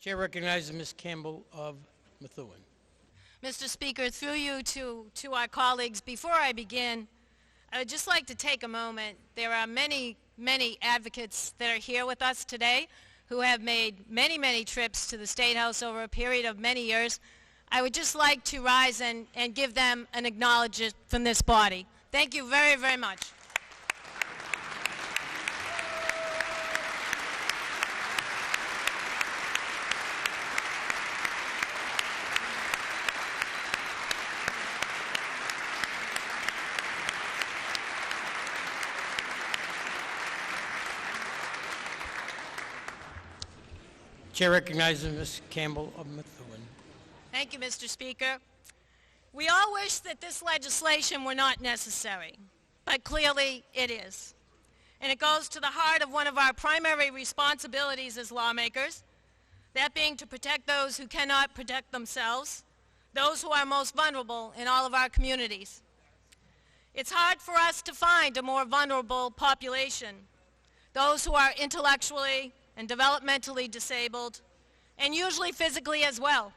Chair recognizes Ms. Campbell of Methuen. Mr. Speaker, through you to our colleagues, before I begin, I would just like to take a moment. There are many advocates that are here with us today who have made many trips to the State House over a period of many years. I would just like to rise and give them an acknowledgement from this body. Thank you very much. Chair recognizes Ms. Campbell of Methuen. Thank you, Mr. Speaker. We all wish that this legislation were not necessary, but clearly it is. And it goes to the heart of one of our primary responsibilities as lawmakers, that being to protect those who cannot protect themselves, those who are most vulnerable in all of our communities. It's hard for us to find a more vulnerable population, those who are intellectually and developmentally disabled, and usually physically as well,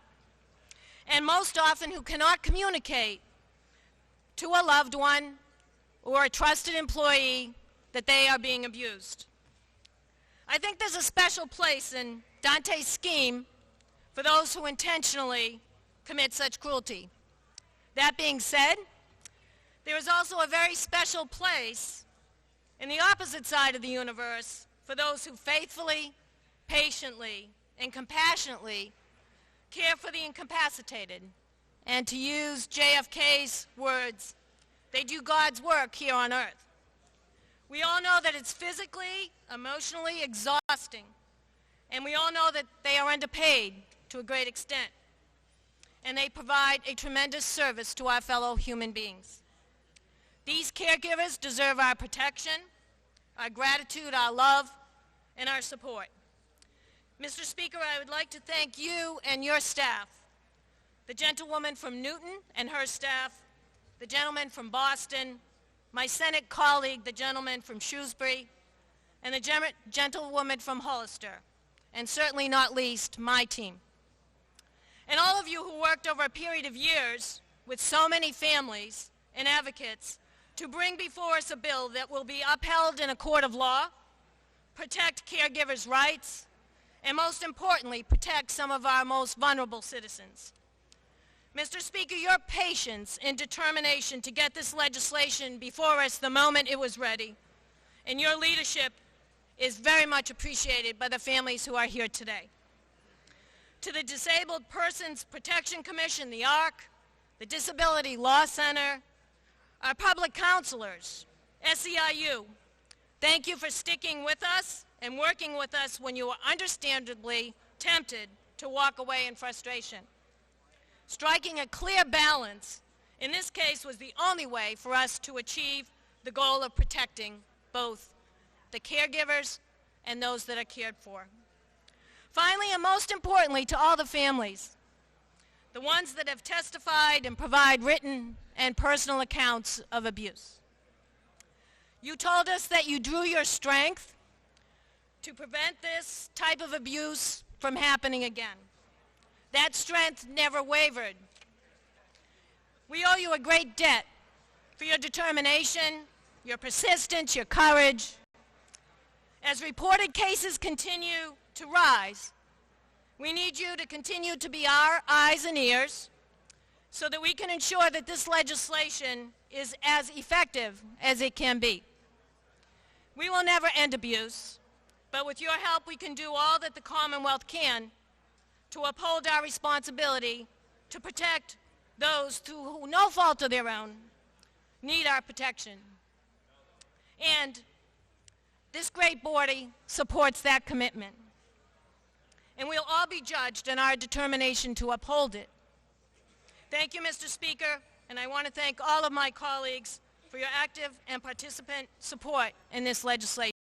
and most often who cannot communicate to a loved one or a trusted employee that they are being abused. I think there's a special place in Dante's scheme for those who intentionally commit such cruelty. That being said, there is also a very special place in the opposite side of the universe for those who faithfully, patiently, and compassionately care for the incapacitated. And to use JFK's words, they do God's work here on earth. We all know that it's physically, emotionally exhausting, and we all know that they are underpaid to a great extent, and they provide a tremendous service to our fellow human beings. These caregivers deserve our protection, our gratitude, our love, and our support. Mr. Speaker, I would like to thank you and your staff, the gentlewoman from Newton and her staff, the gentleman from Boston, my Senate colleague, the gentleman from Shrewsbury, and the gentlewoman from Hollister, and certainly not least, my team. And all of you who worked over a period of years with so many families and advocates to bring before us a bill that will be upheld in a court of law, protect caregivers' rights, and most importantly, protect some of our most vulnerable citizens. Mr. Speaker, your patience and determination to get this legislation before us the moment it was ready, and your leadership is very much appreciated by the families who are here today. To the Disabled Persons Protection Commission, the ARC, the Disability Law Center, our public counselors, SEIU, thank you for sticking with us and working with us when you were understandably tempted to walk away in frustration. Striking a clear balance in this case was the only way for us to achieve the goal of protecting both the caregivers and those that are cared for. Finally, and most importantly, to all the families, the ones that have testified and provide written and personal accounts of abuse. You told us that you drew your strength to prevent this type of abuse from happening again. That strength never wavered. We owe you a great debt for your determination, your persistence, your courage. As reported cases continue to rise, we need you to continue to be our eyes and ears so that we can ensure that this legislation is as effective as it can be. We will never end abuse, but with your help we can do all that the Commonwealth can to uphold our responsibility to protect those who, no fault of their own, need our protection. And this great body supports that commitment. And we'll all be judged in our determination to uphold it. Thank you, Mr. Speaker, and I want to thank all of my colleagues for your active and participant support in this legislation.